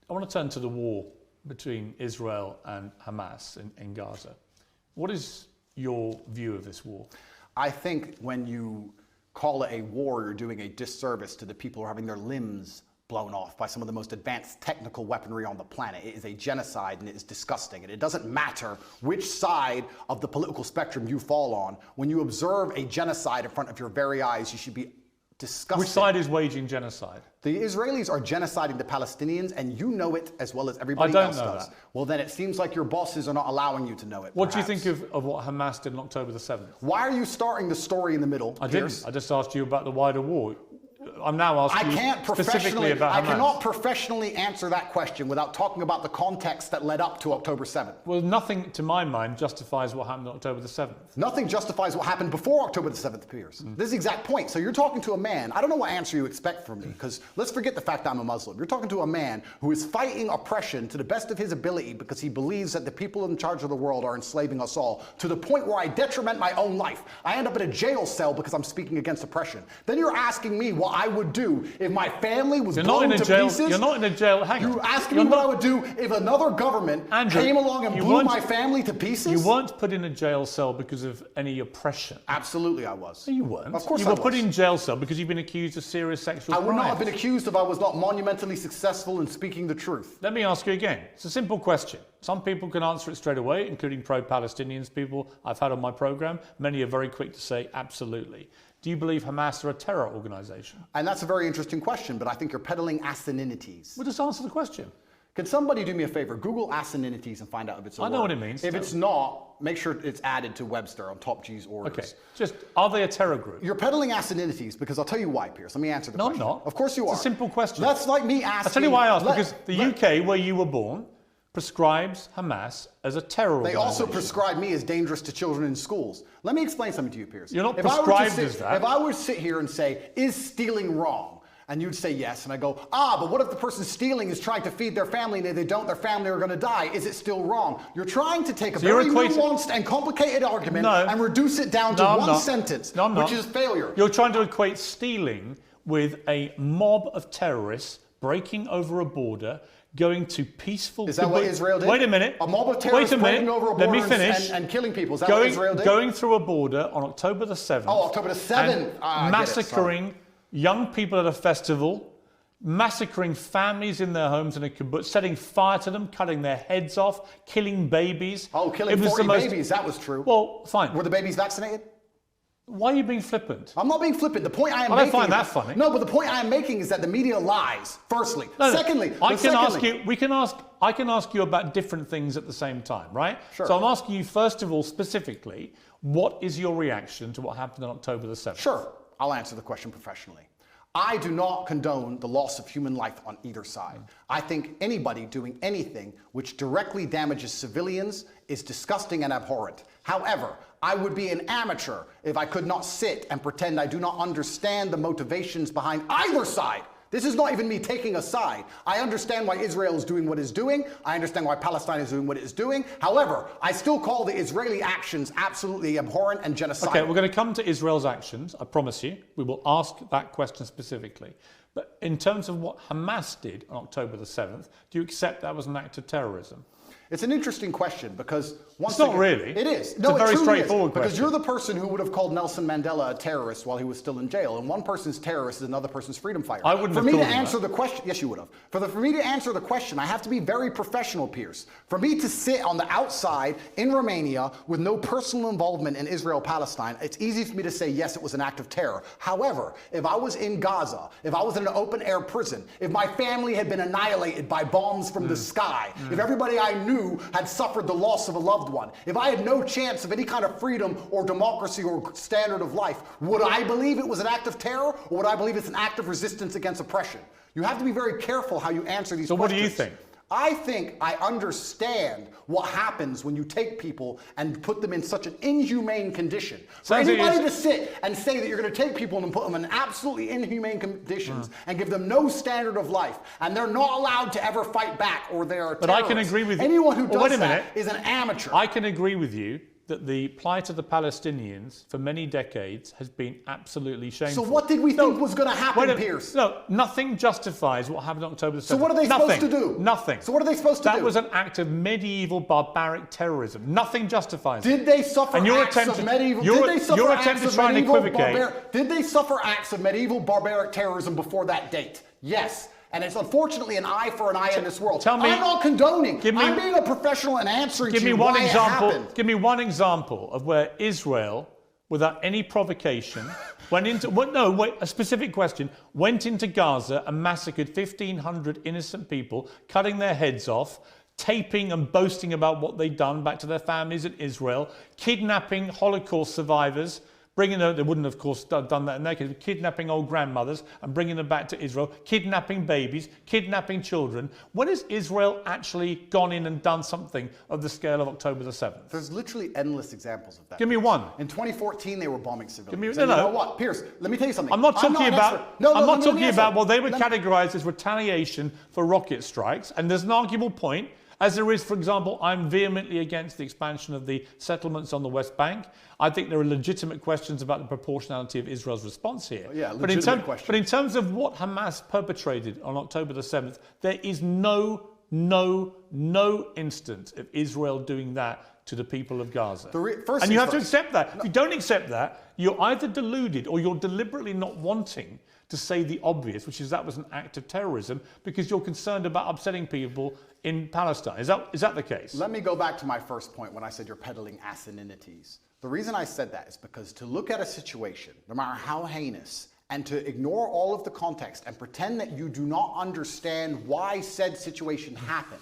I want to turn to the war between Israel and Hamas in Gaza. What is your view of this war? I think when you call it a war, you're doing a disservice to the people who are having their limbs blown off by some of the most advanced technical weaponry on the planet. It is a genocide and it is disgusting. And it doesn't matter which side of the political spectrum you fall on. When you observe a genocide in front of your very eyes, you should be disgusted. Which side is waging genocide? The Israelis are genociding the Palestinians, and you know it as well as everybody else does. I don't know that. Well, then it seems like your bosses are not allowing you to know it. What do you think of what Hamas did on October the 7th? Why are you starting the story in the middle, Piers? didn't. I just asked you about the wider war. I'm now asking you specifically about Hamas. I cannot professionally answer that question without talking about the context that led up to October 7th. Well, nothing, to my mind, justifies what happened on October the 7th. Nothing justifies what happened before October the 7th, Piers. This is the exact point. So you're talking to a man, I don't know what answer you expect from me, because let's forget the fact that I'm a Muslim. You're talking to a man who is fighting oppression to the best of his ability because he believes that the people in charge of the world are enslaving us all, to the point where I detriment my own life. I end up in a jail cell because I'm speaking against oppression. Then you're asking me what I would do if my family was blown to pieces. You're not in a jail. Hang on. You're asking me what I would do if another government came along and blew my family to pieces? You weren't put in a jail cell because of any oppression. Absolutely I was. No, you weren't. Of course you I were was. put in jail cell because you've been accused of serious sexual crimes. I would not have been accused if I was not monumentally successful in speaking the truth. Let me ask you again. It's a simple question. Some people can answer it straight away, including pro-Palestinians people I've had on my program. Many are very quick to say absolutely. Do you believe Hamas are a terror organization? And that's a very interesting question, but I think you're peddling asininities. Well, just answer the question. Can somebody do me a favor? Google asininities and find out if it's a word. I know what it means. If it's not, make sure it's added to Webster on Top G's orders. Okay. Just, are they a terror group? You're peddling asininities because I'll tell you why, Piers. Let me answer the question. No, I'm not. Of course you are. It's a simple question. That's like me asking... I'll tell you why I asked, because the UK, where you were born, prescribes Hamas as a terror organization. They also prescribe me as dangerous to children in schools. Let me explain something to you, Piers. You're not prescribed as that. If I were to sit here and say, is stealing wrong? And you'd say yes, and I go, but what if the person stealing is trying to feed their family, and if they don't, their family are going to die? Is it still wrong? You're trying to take a very nuanced and complicated argument and reduce it down to one sentence, which is failure. You're trying to equate stealing with a mob of terrorists breaking over a border, going to peaceful... Is that what Israel did? Wait a minute. A mob of terrorists breaking over a border and killing people. Is that what Israel did? Going through a border on October the 7th. Oh, October the 7th. Massacring young people at a festival, massacring families in their homes in a kibbutz, setting fire to them, cutting their heads off, killing babies. Oh, killing 40 babies. That was true. Well, fine. Were the babies vaccinated? Why are you being flippant? I'm not being flippant. The point I am making... I don't find that funny. No, but the point I am making is that the media lies, firstly. Secondly... I can ask you about different things at the same time, right? Sure. So I'm asking you, first of all, specifically, what is your reaction to what happened on October the 7th? Sure. I'll answer the question professionally. I do not condone the loss of human life on either side. I think anybody doing anything which directly damages civilians is disgusting and abhorrent. However, I would be an amateur if I could not sit and pretend I do not understand the motivations behind either side. This is not even me taking a side. I understand why Israel is doing what it's doing. I understand why Palestine is doing what it's doing. However, I still call the Israeli actions absolutely abhorrent and genocidal. Okay, we're going to come to Israel's actions, I promise you. We will ask that question specifically. But in terms of what Hamas did on October the 7th, do you accept that was an act of terrorism? It's an interesting question because once again... It's not really. It is. No, it's a very straightforward question. Because you're the person who would have called Nelson Mandela a terrorist while he was still in jail, and one person's terrorist is another person's freedom fighter. I wouldn't have called him that. For me to answer the question... Yes, you would have. For me to answer the question, I have to be very professional, Piers. For me to sit on the outside in Romania with no personal involvement in Israel-Palestine, it's easy for me to say, yes, it was an act of terror. However, if I was in Gaza, if I was in an open-air prison, if my family had been annihilated by bombs from the sky, if everybody I knew had suffered the loss of a loved one, if I had no chance of any kind of freedom or democracy or standard of life, would I believe it was an act of terror, or would I believe it's an act of resistance against oppression? You have to be very careful how you answer these questions. So what do you think? I think I understand what happens when you take people and put them in such an inhumane condition. For anybody to sit and say that you're going to take people and put them in absolutely inhumane conditions and give them no standard of life, and they're not allowed to ever fight back, or they are terrorists. But I can agree with you. Anyone who does that is an amateur. I can agree with you that the plight of the Palestinians for many decades has been absolutely shameful. So what did we think was going to happen, Piers? No, nothing justifies what happened on October the 7th. So what are they supposed to do? Nothing. So what are they supposed to do? That was an act of medieval barbaric terrorism. Nothing justifies it. Did they suffer acts of medieval? Did they suffer acts of medieval barbaric terrorism before that date? Yes. And it's unfortunately an eye for an eye in this world. I'm not condoning. I'm being a professional and answering to you why it happened. Give me one example of where Israel, without any provocation, went into, a specific question, went into Gaza and massacred 1,500 innocent people, cutting their heads off, taping and boasting about what they'd done back to their families in Israel, kidnapping Holocaust survivors, they wouldn't, of course, done that in their case, kidnapping old grandmothers and bringing them back to Israel, kidnapping babies, kidnapping children. When has Israel actually gone in and done something of the scale of October the 7th? There's literally endless examples of that. Give me one. In 2014, they were bombing civilians. You know what, Piers, let me tell you something. I'm not talking about what they were categorized as retaliation for rocket strikes, and there's an arguable point. As there is, for example, I'm vehemently against the expansion of the settlements on the West Bank. I think there are legitimate questions about the proportionality of Israel's response here. Yeah, but in terms of what Hamas perpetrated on October the 7th, there is no instance of Israel doing that to the people of Gaza. And you have to accept that. If you don't accept that, you're either deluded or you're deliberately not wanting to say the obvious, which is that was an act of terrorism, because you're concerned about upsetting people in Palestine. Is that the case? Let me go back to my first point when I said you're peddling asininities. The reason I said that is because to look at a situation, no matter how heinous, and to ignore all of the context and pretend that you do not understand why said situation happened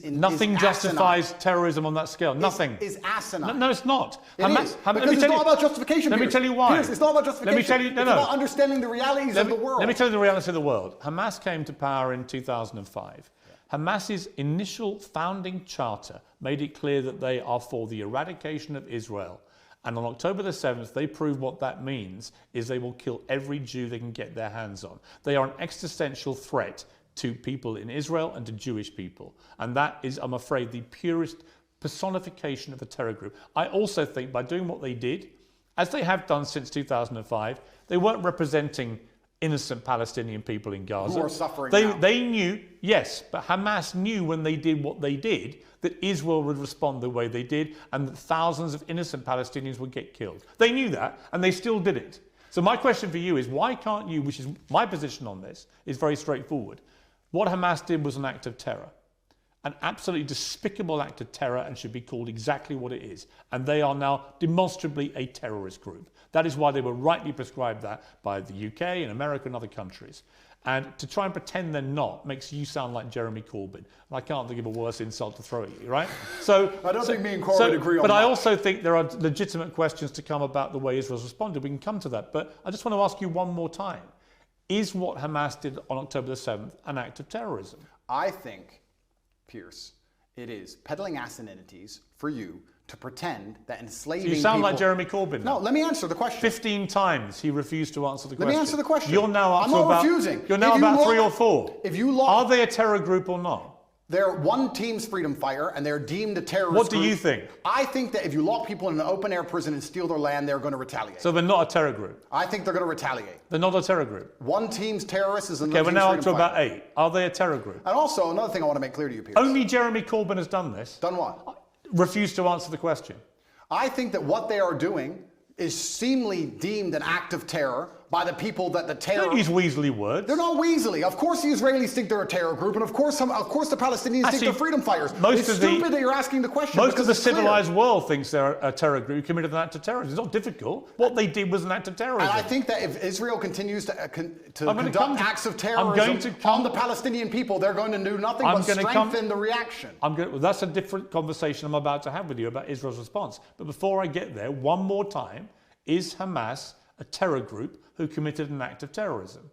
Nothing justifies terrorism on that scale. Nothing. Is asinine. No, it's not. Because it's not about justification. Let me tell you why. Piers, it's not about justification. Let me tell you, it's about understanding the realities of the world. Let me tell you the reality of the world. Hamas came to power in 2005. Hamas's initial founding charter made it clear that they are for the eradication of Israel. And on October the 7th, they proved what that means is they will kill every Jew they can get their hands on. They are an existential threat to people in Israel and to Jewish people. And that is, I'm afraid, the purest personification of a terror group. I also think by doing what they did, as they have done since 2005, they weren't representing innocent Palestinian people in Gaza. Who are suffering now. They knew, yes, but Hamas knew when they did what they did that Israel would respond the way they did and that thousands of innocent Palestinians would get killed. They knew that, and they still did it. So my question for you is, why can't you, which is my position on this, is very straightforward. What Hamas did was an act of terror, an absolutely despicable act of terror, and should be called exactly what it is. And they are now demonstrably a terrorist group. That is why they were rightly prescribed that by the UK and America and other countries. And to try and pretend they're not makes you sound like Jeremy Corbyn. And I can't think of a worse insult to throw at you, right? I don't think me and Corbyn agree on that. But I also think there are legitimate questions to come about the way Israel's responded. We can come to that. But I just want to ask you one more time. Is what Hamas did on October the 7th an act of terrorism? I think, Piers, it is peddling asininities for you to pretend that enslaving people... You sound like Jeremy Corbyn. No, let me answer the question. 15 times he refused to answer the question. Let me answer the question. You're now up I'm to not about... refusing. You're now about 3 or 4. If you look... Are they a terror group or not? They're one team's freedom fighter, and they're deemed a terrorist What do group. You think? I think that if you lock people in an open-air prison and steal their land, they're going to retaliate. So they're not a terror group? I think they're going to retaliate. They're not a terror group? One team's terrorist is another team's freedom fighter. Okay, we're now up to about 8. Are they a terror group? And also, another thing I want to make clear to you, Piers. Only Jeremy Corbyn has done this. Done what? Refused to answer the question. I think that what they are doing is seemingly deemed an act of terror by the people that the terror... Don't use weaselly words. They're not weaselly. Of course the Israelis think they're a terror group, and of course the Palestinians think they're freedom fighters. It's stupid that you're asking the question. Most of the civilized world thinks they're a terror group who committed an act of terrorism. It's not difficult. What they did was an act of terrorism. And I think that if Israel continues to conduct acts of terrorism on the Palestinian people, they're going to do nothing but strengthen the reaction. That's a different conversation I'm about to have with you about Israel's response. But before I get there, one more time, is Hamas a terror group who committed an act of terrorism?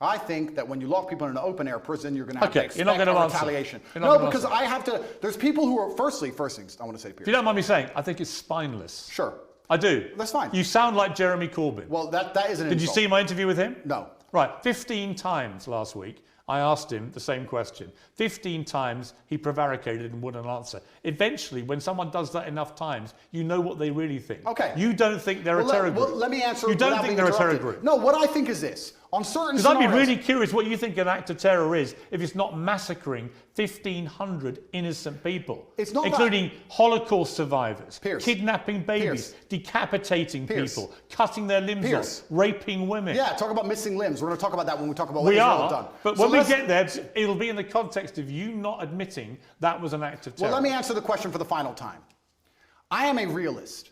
I think that when you lock people in an open-air prison, you're going to have to expect you're not going to retaliation. No, because I have to... There's people who are... First things I want to say, Piers. If you don't mind me saying, I think it's spineless. Sure. I do. That's fine. You sound like Jeremy Corbyn. Well, that is an insult. Did you see my interview with him? No. Right. 15 times last week, I asked him the same question. 15 times he prevaricated and wouldn't answer. Eventually, when someone does that enough times, you know what they really think. Okay. You don't think they're a terror group. Well, let me answer. You don't think they're a terror group. No, what I think is this. On certain Because I'd be scenarios, really curious what you think an act of terror is if it's not massacring 1,500 innocent people, It's not including Holocaust survivors, Piers. kidnapping babies, Piers. decapitating Piers. people, cutting their limbs Piers. off, raping women. Yeah, talk about missing limbs. We're going to talk about that when we talk about what We Israel are, have done. but So when we get there, it'll be in the context of you not admitting that was an act of terror. Well, let me answer the question for the final time. I am a realist.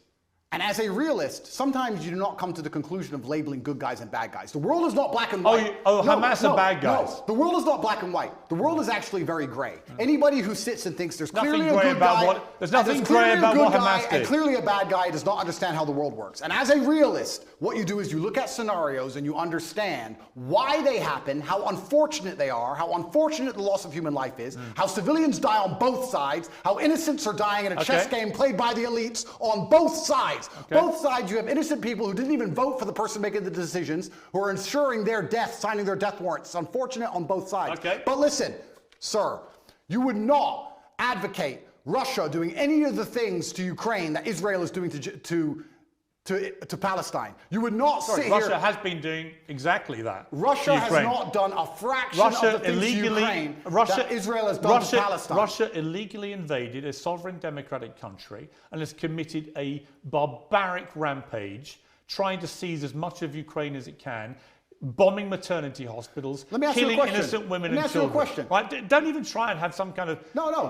And as a realist, sometimes you do not come to the conclusion of labeling good guys and bad guys. The world is not black and white. Hamas are bad guys. No, the world is not black and white. The world is actually very gray. Anybody who sits and thinks there's clearly a good guy, there's nothing grey about what Hamas did. and clearly a bad guy does not understand how the world works. And as a realist, what you do is you look at scenarios and you understand why they happen, how unfortunate they are, how unfortunate the loss of human life is, how civilians die on both sides, how innocents are dying in a chess game played by the elites on both sides. Okay. Both sides, you have innocent people who didn't even vote for the person making the decisions, who are ensuring their death, signing their death warrants. It's unfortunate on both sides. Okay. But listen, sir, you would not advocate Russia doing any of the things to Ukraine that Israel is doing to Palestine. You would not sit here. Russia has been doing exactly that. Russia has not done a fraction of the things to Ukraine that Israel has done to Palestine. Russia illegally invaded a sovereign democratic country and has committed a barbaric rampage, trying to seize as much of Ukraine as it can, bombing maternity hospitals, killing innocent women and children. Right? Don't even try and have some kind of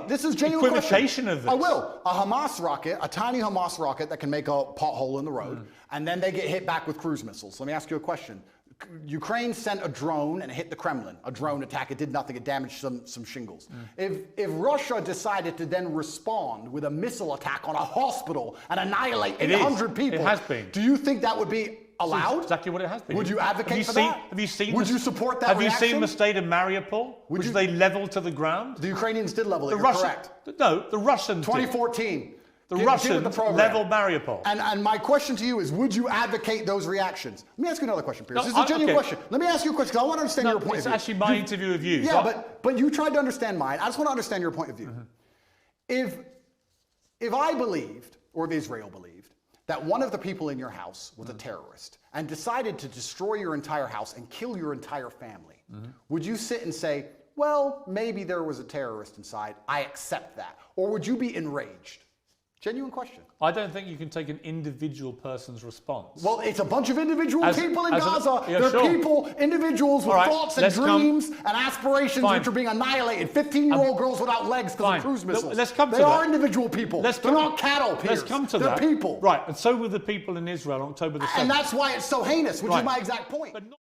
this is genuine equivocation of this. I will. A Hamas rocket, a tiny Hamas rocket that can make a pothole in the road, and then they get hit back with cruise missiles. Let me ask you a question. Ukraine sent a drone and it hit the Kremlin. A drone attack. It did nothing. It damaged some shingles. If Russia decided to then respond with a missile attack on a hospital and annihilate 800 people, it has been. Do you think that would be allowed? That's exactly what it has been. Would you advocate for that? Have you seen? Would you support that Have reaction? you seen the state of Mariupol, which they leveled to the ground? The Ukrainians did level it. You're correct. No, the Russians 2014. The Russians leveled Mariupol. And my question to you is, would you advocate those reactions? Let me ask you another question, Piers. This is a genuine question. Let me ask you a question, because I want to understand your point of view. It's actually my interview of you. Yeah, but you tried to understand mine. I just want to understand your point of view. If I believed, or if Israel believed, that one of the people in your house was a terrorist and decided to destroy your entire house and kill your entire family, would you sit and say, well, maybe there was a terrorist inside, I accept that? Or would you be enraged? Genuine question. I don't think you can take an individual person's response. Well, it's a bunch of individual people in Gaza. They're people, individuals with thoughts and dreams and aspirations which are being annihilated. 15-year-old girls without legs because of cruise missiles. Let's come to they that. are individual people. They're not cattle, Piers. Let's come to that. They're people. Right, and so were the people in Israel on October the 7th. And that's why it's so heinous, which is my exact point.